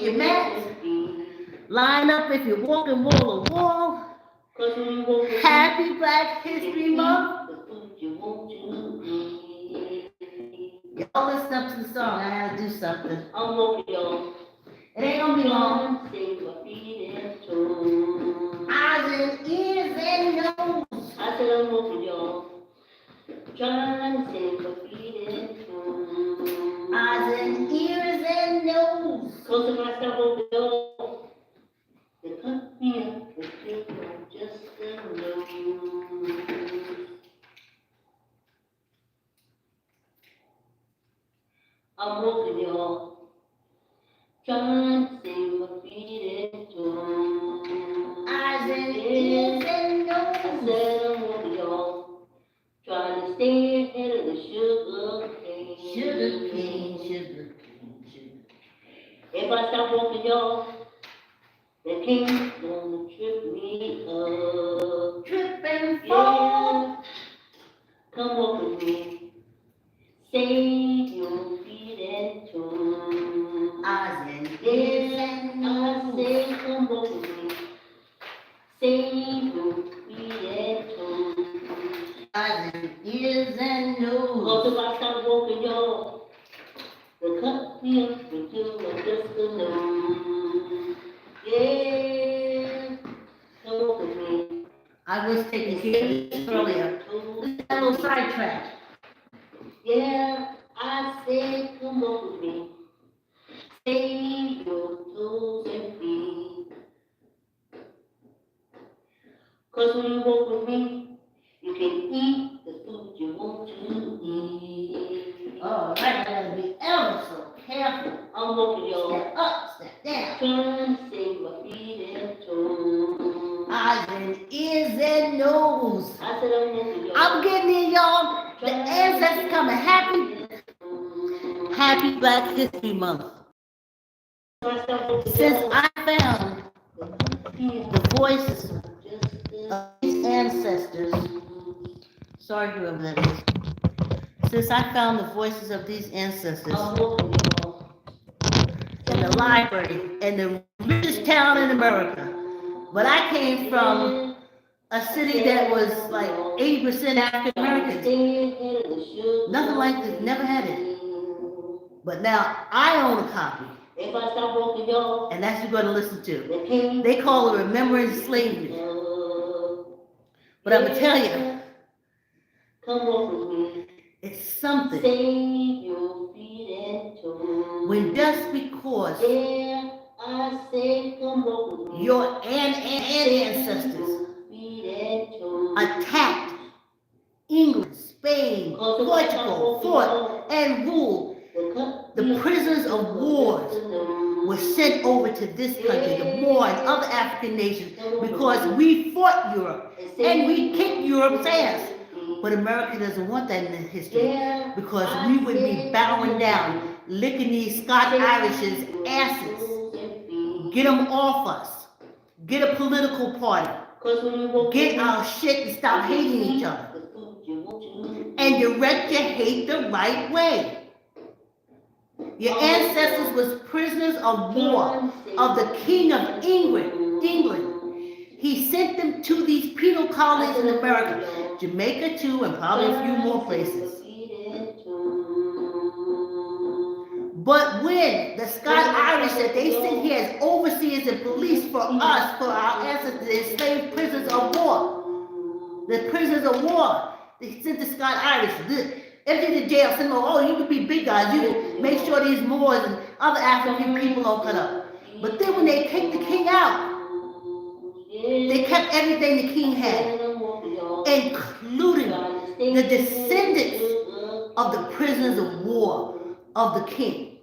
your mat. Line up if you're walking wall to wall. Happy Black History Month. Y'all listen up to the song. I gotta do something. I'm walking, y'all. It ain't gonna be long. Eyes and ears and nose. I said I'm walking, y'all. Trying to sing my feet and toes. Eyes and ears and nose. Close to myself over y'all. They cut me up with just a nose. I'm walking, y'all. Trying to sing my feet and toes. Eyes and ears and nose. I said I'm walking, y'all. Trying to stay ahead of the sugar cane. Sugar cane, sugar cane, sugar cane. If I stop walking, y'all, the king's gonna trip me up. Trip and fall. Yeah. Come walk with me. Save your feet and toes. Eyes and ears and nose. I say, come walk with me. Save your feet and toes. Eyes and ears and nose. Cause if I stop walking, y'all, they cut me up until I just a nose. Yeah, come walk with me. I was taking care of this earlier. This is a little sidetrack. Yeah, I said, come walk with me. Save your toes and feet. Cause when you walk with me, you can eat the food you want to eat. Oh, right, I gotta be ever so careful. I'm walking, y'all. Step up, step down. Trying to save my feet and toes. Eyes and ears and nose. I said I'm walking, y'all. I'm getting in, y'all. The ancestors coming. Happy Black History Month. Since I found the voices of these ancestors, sorry whoever that is. Since I found the voices of these ancestors in the library in the richest town in America, but I came from a city that was like 80% African Americans. Nothing like this, never had it. But now I own a copy. If I stop walking, y'all, and that's what you're going to listen to. They call it Remembering Slavery. But I'm going to tell you, come walk with me. It's something. Save your feet and toes. When just because I say, come walk with me. Your ancestors attacked England, Spain, Portugal, fought and ruled. The prisoners of wars were sent over to this country, the Moor and other African nations, because we fought Europe and we kicked Europe's ass. But America doesn't want that in their history, because we would be bowing down, licking these Scotch-Irish's asses, get them off us, get a political party, get our shit and stop hating each other, and direct your hate the right way. Your ancestors was prisoners of war of the King of England. He sent them to these penal colonies in America, Jamaica too, and probably a few more places. But when the Scotch-Irish that they sent here as overseers and police for us, for our ancestors, the enslaved prisoners of war, the prisoners of war, they sent the Scotch-Irish. Empty the jail, send them, oh, you can be big guys, you can make sure these Moors and other African people don't cut up. But then when they kicked the king out, they kept everything the king had, including the descendants of the prisoners of war of the king.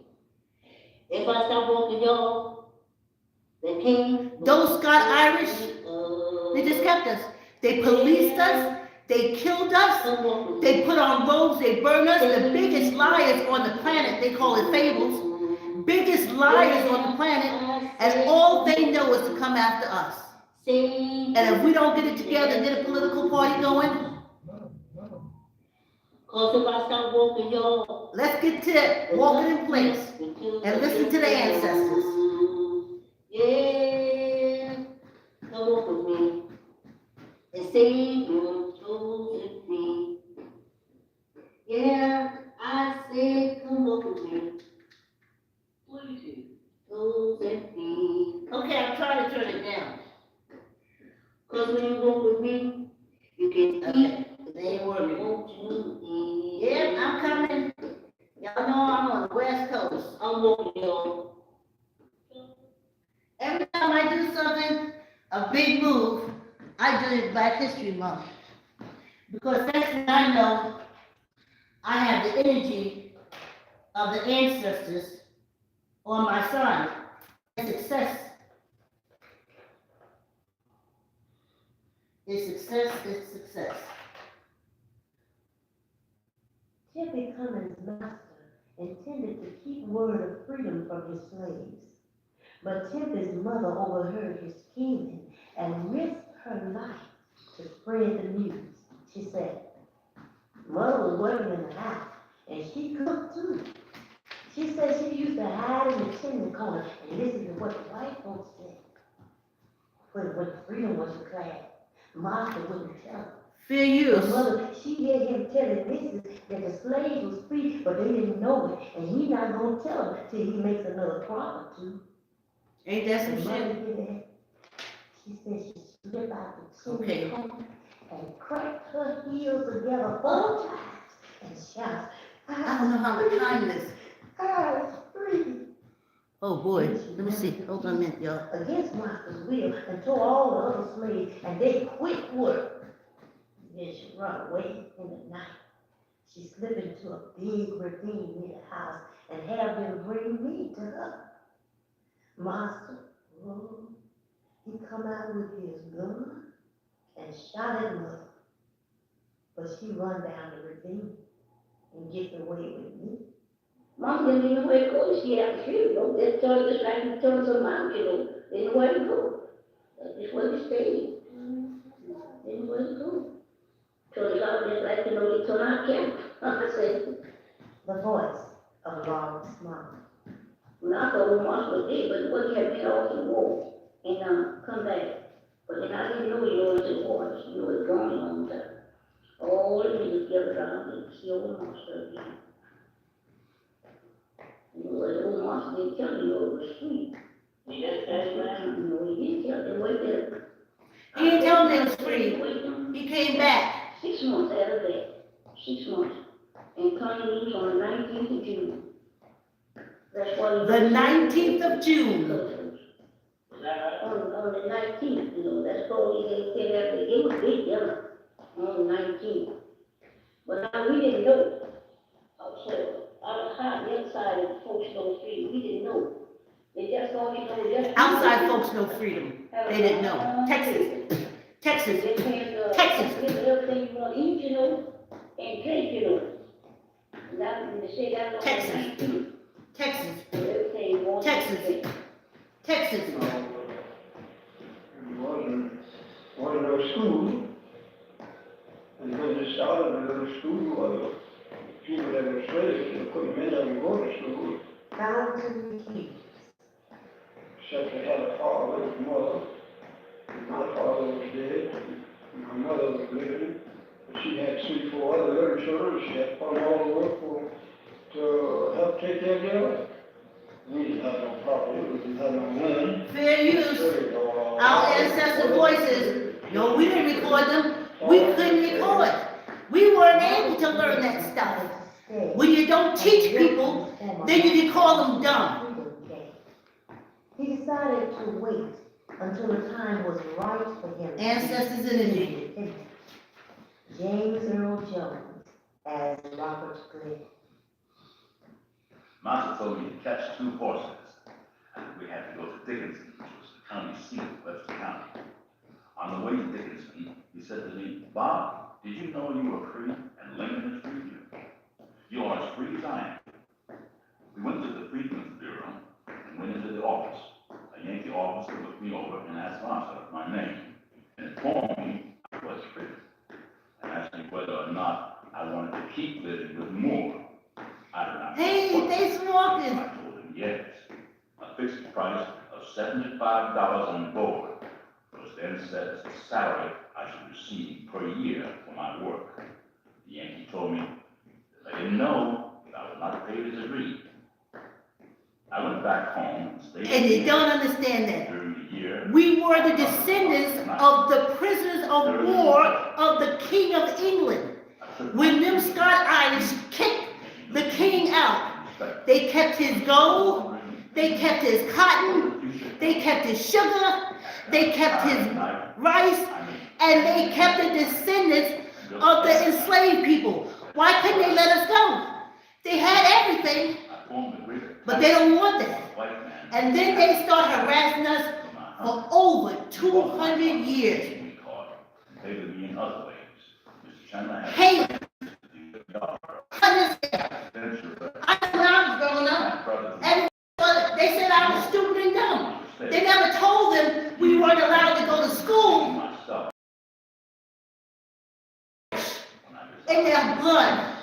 If I stop walking, y'all, the king, those Scotch-Irish, they just kept us. They policed us. They killed us, they put on robes, they burned us, the biggest liars on the planet, they call it fables, biggest liars on the planet, and all they know is to come after us. And if we don't get it together and get a political party going, let's get to walking in place and listen to the ancestors. Abram chose me. Yeah, I said, come look at me. What do you do? Chose me. Okay, I'm trying to turn it down. Cause when you walk with me, you can eat. They were won't you eat? Yeah, I'm coming. Y'all know I'm on the West Coast. I'm walking y'all. Every time I do something, a big move, I do it Black History Month. Because that's when I know I have the energy of the ancestors on my side. Success. It's success, it's success. Tip Cummins' master intended to keep word of freedom from his slaves. But Tippy's mother overheard his scheming and risked her life to spread the news. She said, Mother was working in the house, and she cooked too. She said she used to hide in the chimney corner and listen to what the white folks said. When freedom was declared, Master wouldn't tell her. Fair use. The mother, she had him telling Mrs. that the slaves was free, but they didn't know it, and he not gonna tell them till he makes another crop or two. Ain't that some The shit? mother did that. She said she slipped out the chimney corner and cracked her heels together 4 times and shouted, I don't know how to time this. I was free. Oh boy, let me see. Hold on a minute, y'all. Against Master's will and told all the other slaves, and they quit work. Then she run away in the night. She slipped into a big ravine near the house and had them bring me to her. Master, oh, he come out with his gun and shot at mother. But she run down the ravine and get away with me. Mom didn't even know where to go. She had to shoot, you know. They told her just like you told some mom, you know. They didn't know where to go. That's where they stayed. They didn't know where to go. Told us all just like, you know, they told our camp. I said, The voice of Lawrence Mom. when I thought we once was dead, but what had been off the war and come back. But then I didn't know, you know, it's in war. You know, it's gone a long time. All the niggas gathered around and see old monster again. You know, the old monster didn't tell me, you know, it was sweet. Yes, that's right. You know, he didn't tell them right there. He didn't tell them they was free. He came back. 6 months after that. 6 months. And Connie leaves on the 19th of June. That's why The 19th of June. On the 19th, you know, that's probably they said after it was big dinner on the 19th. But now we didn't know. So I was hiding the other side of the folks no freedom. We didn't know. They just thought, you know, just Outside folks no freedom. They didn't know. Texas. Texas. they can Texas. get everything you want to eat, you know, and drink, you know. And that, when they say that on the Texas. 19th, Texas. everything you want to Texas. drink. Texas. Wasn't no school. And when they started a little school, people that were slaves, they couldn't many of them go to school. Fountain Keys. Except they had a father and mother. And my father was dead, and my mother was living. She had 3, 4 other little children. She had fun all the work to help take care of them. We didn't have no property, we didn't have no money. Fair use. Our ancestor voices. No, we didn't record them. We couldn't record. We weren't able to learn that stuff. When you don't teach people, then you can call them dumb. He decided to wait until the time was right for him. Ancestors energy. James Earl Jones as Robert Glenn. Master told me to catch 2 horses, and we had to go to Dickinson, which was the county seat of Webster County. On the way to Dickinson, he said to me, Bob, did you know you were free and Lincoln has freed you? You are as free as I am. We went to the Freedmen's Bureau and went into the office. A Yankee officer looked me over and asked Master my name and informed me I was free and asked me whether or not I wanted to keep living with Moore. I did not. Hey, they smoking. I told him yes. A fixed price of $75 on board was then set as the salary I should receive per year for my work. The Yankee told me that I didn't know that I was not paid as agreed. I went back home and stayed. And they don't understand that. During the year, We were the descendants of the prisoners of war of the King of England. When them Scott Irish kicked the king out, they kept his gold, they kept his cotton, they kept his sugar, they kept his rice, and they kept the descendants of the enslaved people. Why couldn't they let us go? They had everything, but they don't want that. And then they start harassing us for over 200 years. Hey, when I was growing up, and they said I was stupid and dumb. They never told them we weren't allowed to go to school in their blood.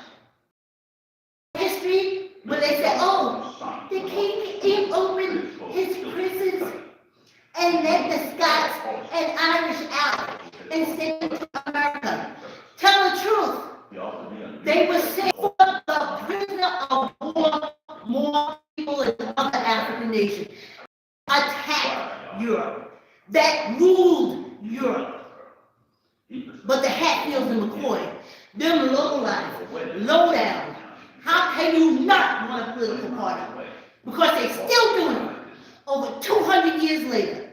History, when they said, oh, the king opened his prisons and let the Scots and Irish out and sent them to America. Tell the truth. They were sent for the prisoner of war, more people in other African nations. Attacked Europe. That ruled Europe. But the Hatfields and McCoy, them low-life, low-down. How can you not want a political party? Because they're still doing it over 200 years later.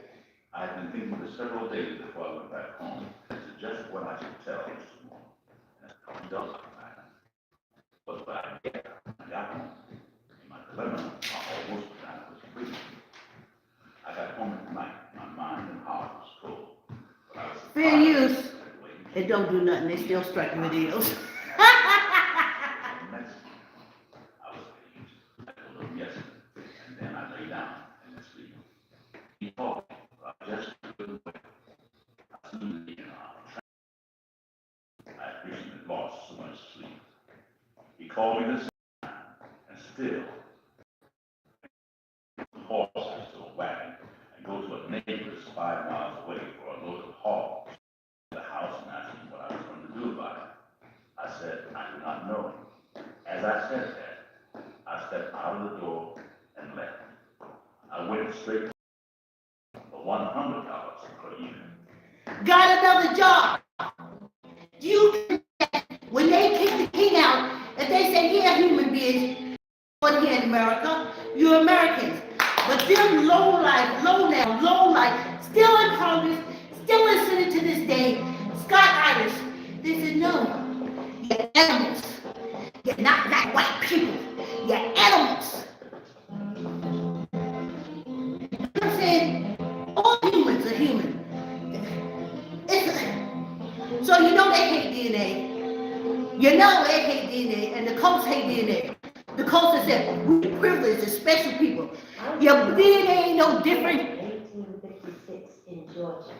I've been thinking for several days before I went back home as to just what I should tell Mr. Moore. And I don't. But I got home. In my dilemma, I almost was free. I got home at night. My mind and heart was full. But I was fair use. They don't do nothing. They still strike videos. And then I lay down and sleep. He called me. I just couldn't wait. I recently lost so much sleep. He called me this time, and still, the horses to a wagon and go to a neighbor's 5 miles away for a load of hogs to the house and asked me what I was going to do about it. I said, I do not know. As I said that, I stepped out of the door and left. I went straight for $100 per year. Got another job. You, when they kick the king out, if they say, yeah, human beings, born here in America, you're Americans. But them low-life, low-down, low-life, still in Congress, still in Senate to this day, Scott Irish, they said, no, you're animals. You're not white people. You're animals. I'm saying, all humans are human. So you know they hate DNA. You know they hate DNA, and the cults hate DNA. The cults said, we're privileged, as special people. Your DNA ain't no different. 1856 in Georgia.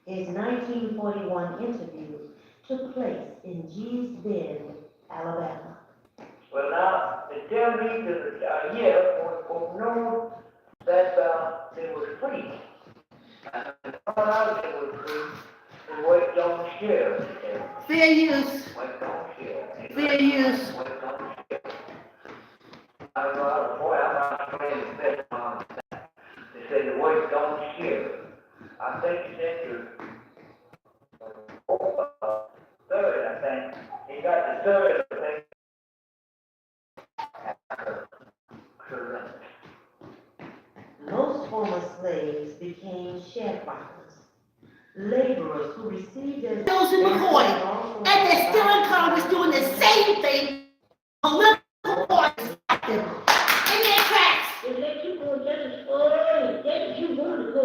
His 1941 interview took place in Gee's Bend, Alabama. Well, now, they tell me that for know that they were free. And they found out they were free. The white don't share. Fair use. White don't share. Fair use. White don't share. I don't know, boy, I'm not trying to bet on that. They say the white don't share. I think it's third, I think. He got the third, I think. Most former slaves became sharecroppers, laborers who received their Those in McCoy, and they're still in Congress doing the same thing. Political parties like them in their tracks. They let you go just as far as you want to go,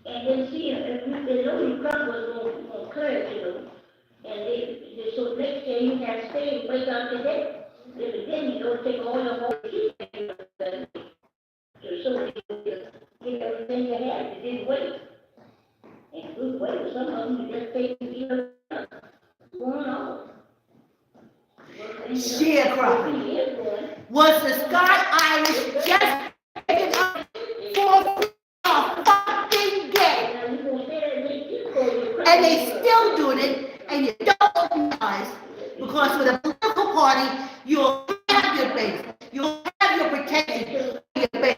and then see if they know you come with more courage, and they so next day you have to stay and wake up the day. Then you don't take all your whole so get everything you had, you didn't wait. And good wait, some of them you just take going on. Sharecropping. Was the Scott Irish just taken up for a fucking day? And Because with a political party, you'll have your base, you'll have your protection for your base,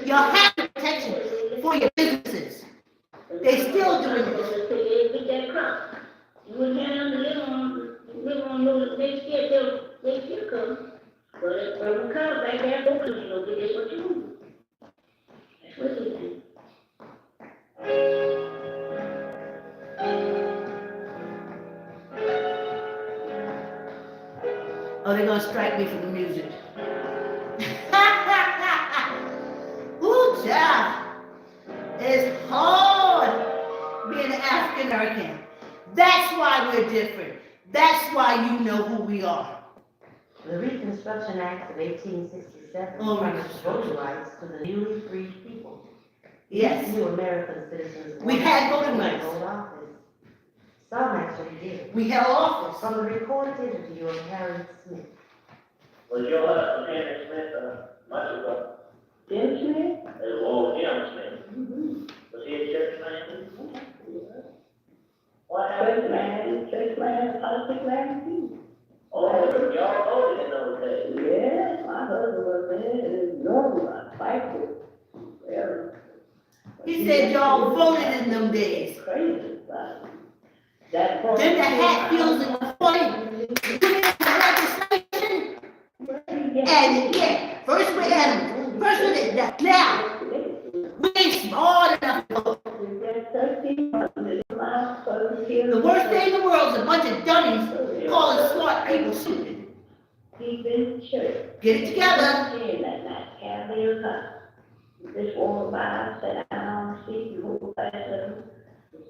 you'll have your protection for your businesses. They still doing this. Get that crop. You wouldn't have them to live on those, they still come. But if they come back there, go to you, get this what you want. That's what they do. Oh, they're gonna strike me for the music. Ooh, child. It's hard being an African American. That's why we're different. That's why you know who we are. The Reconstruction Act of 1867 Oh, promised voting rights to the newly freed people. Yes. These new American citizens We had voting rights. hold office. Some actually did. We held office. From the recorded interview of Harriet Smith. Was your husband Henry Smith, much of a, Jim Smith? Jim Smith? Was he a church man? What happened? Church man, politics man, too. Oh, y'all voted in those days. Yes, my husband was there, and normal, fighting. Well, He said y'all voted in them days. crazy, but that. Then the Hatfields in the 40s, legislation, and yeah, first we had, first we did that. Now, we ain't smart enough to vote. The worst thing in the world is a bunch of dummies calling smart people stupid. He's been to church. Get it together. And that night, Cavalier Cup. Just walk by, sat down, speak, and hold class of them,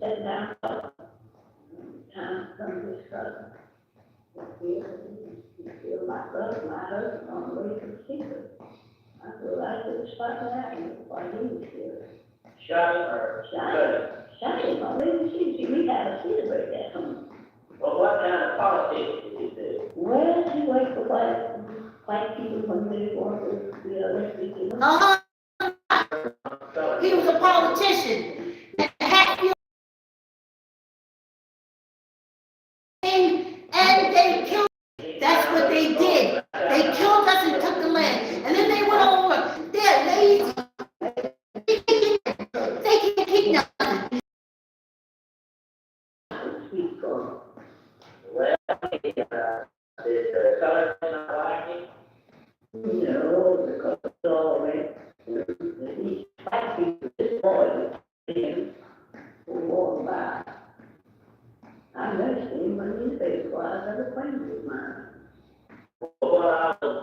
sat down, talk. Time comes this cousin. You feel my brother, my husband on the way to the secret. I feel like it's fucking happening while he was here. Shot him or Shot him, I really see, we had a celebrate that home. Well, what kind of politics did he do? Well, he worked for white people when they wanted to be elected. He was a politician. And Hatfield and they killed. That's what they did. They killed us and took the land. And then they went over. They're lazy. They can't keep nothing. Sweet girl. Well, did the color not like him? No, because it's all right. These white people, this boy, who walked by. I noticed him when he said, well, I was acquainted with mine. What I was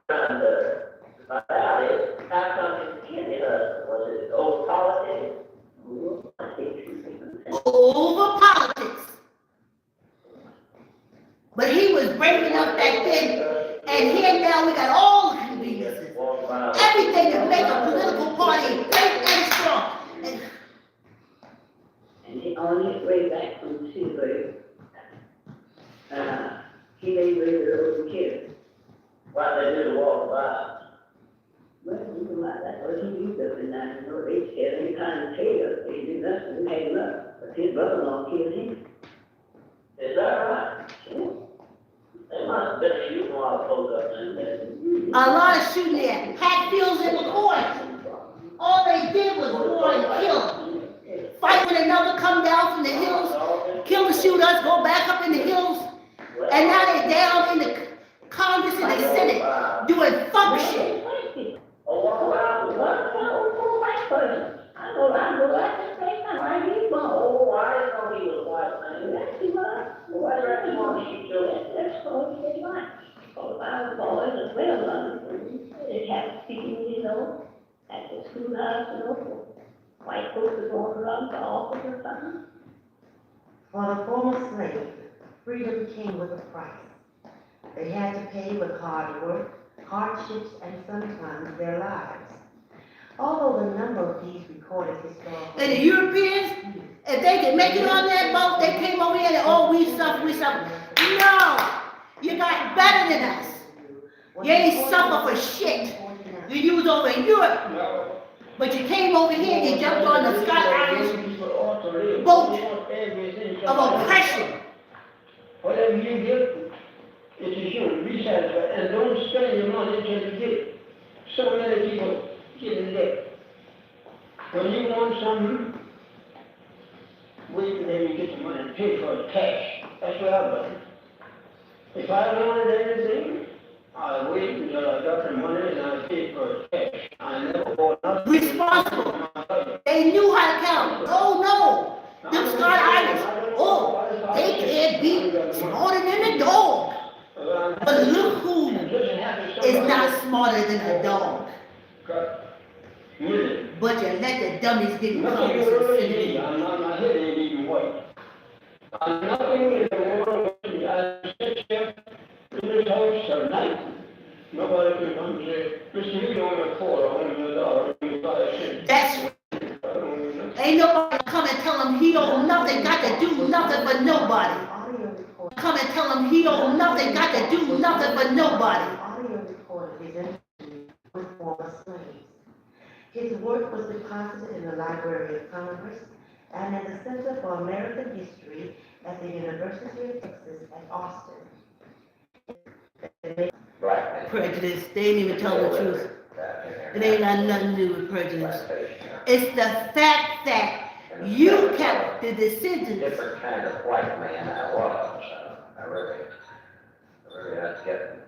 trying to find out is, how come he ended up, was it old politics? Oh, I think you think Over politics. But he was breaking up that thing. And here now we got all the conveniences. Everything to make a political party great and strong. And on his way back from Seabury, he made way with those kids. Why they do walk by? Well, you know, that's what he used up in that, you know, they scared any kind of tail, they did nothing, they had him up. But his brother-in-law killed him. Is that right? Sure. They must have been a youth while I pulled up in there. A lot of shooting there. Hatfields in McCoy. All they did was war and kill. Fight with another, come down from the hills, kill and shoot us, go back up in the hills. And now they're down in the Congress and the Senate doing fuck shit. Oh, white person. I go like this place, I like his bone. oh, I didn't know he was white, man. That's too much. Why do you want to shoot your That's called his life. Because I was boys as well, they had speaking, you know, at the schoolhouse, you know, white folks were going around for office or something. For the former slave, freedom came with a price. They had to pay with hard work, hardships, and sometimes their lives. Although the number of these recorded historical... And the Europeans, if they could make it on that boat, they came over here and, oh, we suffer, we suffer. No! You got better than us. You ain't suffer for shit. You was over in Europe. But you came over here and you jumped on the Scotch-Irish boat of oppression. Whatever you give, satisfied, and don't spend your money until you get it. So many people get in debt. When you want something, wait until you get the money and pay for it cash. That's what I've done. If I wanted anything, I wait until I got the money and I pay for it cash. I never bought nothing. Responsible. They knew how to count. Oh no, them Scott Irish. Oh, they can't be smarter than a dog. But look who is not smarter than a dog. But you let the dummies get Nothing close. really, my head ain't even white. Nothing in the world, I sit here in this house at night. Nobody can come and say, Mr. You don't afford $100 when you buy a shit. That's ain't nobody come and tell him he owe nothing, got to do nothing but nobody. Come and tell him he owe nothing, got to do nothing but nobody. Audio recorded his interview with former slaves. His work was deposited in the Library of Congress and in the Center for American History at the University of Texas at Austin. Prejudice, they ain't even tell the truth. It ain't got nothing to do with prejudice. It's the fact that you kept the decisions. Different kind of white man I was. I really had to get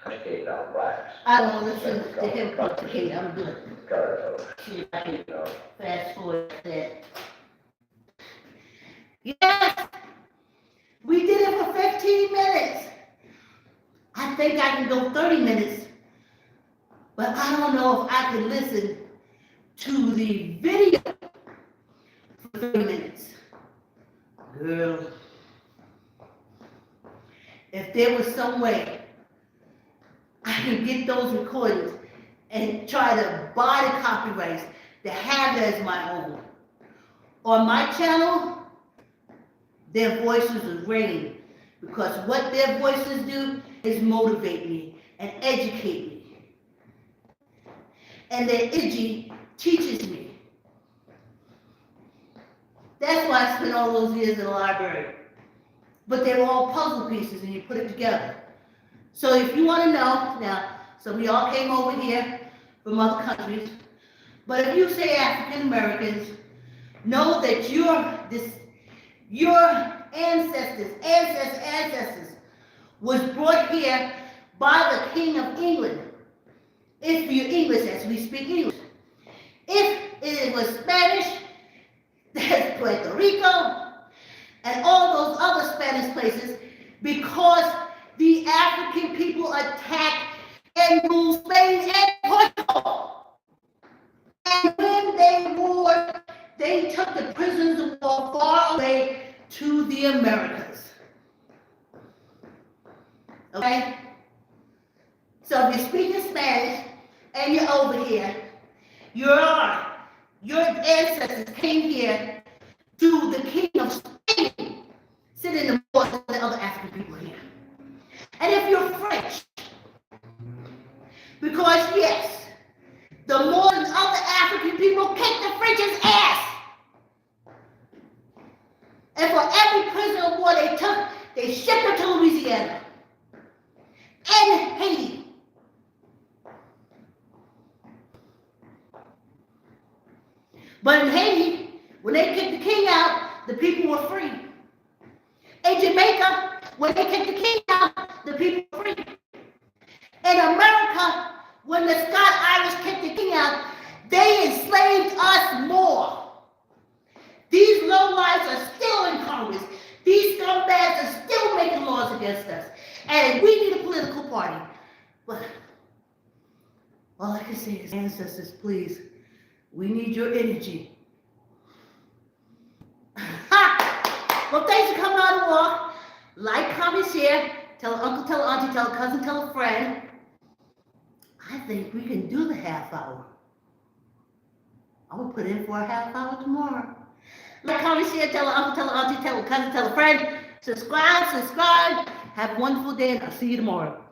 educated on blacks. I don't listen to him pontificate, I'm good. Because See if I can fast forward that. Yes, we did it for 15 minutes. I think I can go 30 minutes, but I don't know if I can listen to the video for 30 minutes. Girl, if there was some way I could get those recordings and try to buy the copyrights to have it as my own. On my channel, their voices are ringing because what their voices do is motivate me and educate me. And their energy teaches me. That's why I spent all those years in the library. But they were all puzzle pieces and you put it together. So if you want to know, now, some of y'all came over here from other countries, but if you say African Americans, know that your ancestors was brought here by the King of England. If you're English, as we speak English. If it was Spanish, that's Puerto Rico, and all those other Spanish places, because the African people attacked and ruled Spain and Portugal. And when they warred, they took the prisoners of war far away to the Americas. Okay? So if you're speaking Spanish and you're over here, your ancestors came here to the King of Spain, sitting in the board of the other African people here. And if you're French, because yes, the more than other African people kicked the French's ass. And for every prisoner of war they took, they shipped them to Louisiana and Haiti. But in Haiti, when they kicked the king out, the people were free. In Jamaica, when they kicked the king out, the people were free. In America, when the Scott Irish kicked the king out, they enslaved us more. These lowlifes are still in Congress. These scumbags are still making laws against us. And we need a political party. But all I can say is, ancestors, please, we need your energy. Well, thanks for coming on the walk. Like, comment, share. Tell an uncle, tell an auntie, tell a cousin, tell a friend. I think we can do the half hour. I'm going to put in for a half hour tomorrow. Like, comment, share, tell an uncle, tell an auntie, tell a cousin, tell a friend. Subscribe. Have a wonderful day, and I'll see you tomorrow.